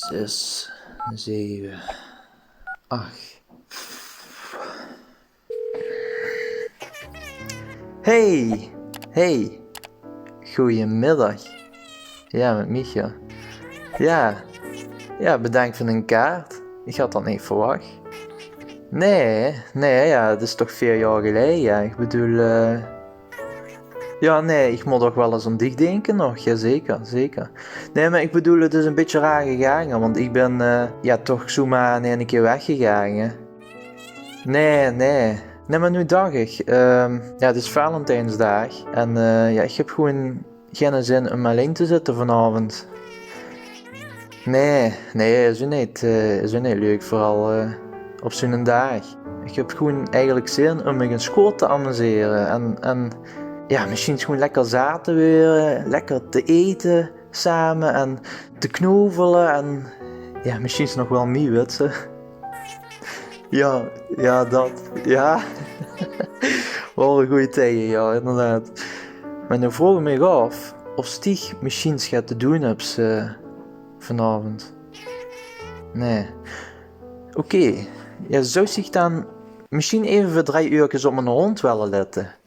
6, 7, 8. Hey, goedemiddag. Ja, met Micha. Ja, bedankt voor een kaart. Ik had dat niet verwacht. Nee, ja, het is toch 4 jaar geleden, ja. Ik bedoel, ja, nee, ik moet toch wel eens aan dich denken nog, jazeker, zeker. Nee, maar ik bedoel, het is een beetje raar gegaan, want ik ben, ja, toch zomaar in een keer weggegaan. Nee, maar nu dacht ik, ja, het is Valentijnsdag en ja, ik heb gewoon geen zin om alleen te zitten vanavond. Nee, is ook niet leuk, vooral op zo'n dag. Ik heb gewoon eigenlijk zin om me een school te amuseren en ja, misschien gewoon lekker zaten weer, lekker te eten samen en te knuffelen en ja, misschien is nog wel mee, weet ze. Ja, dat, ja. Wel een goede tegen, ja, inderdaad. Maar nu vroeg ik me af of Stieg misschien gaat te doen hebt vanavond. Nee. Oké. Ja, zou zich dan misschien even voor 3 uurtjes op mijn hond willen letten?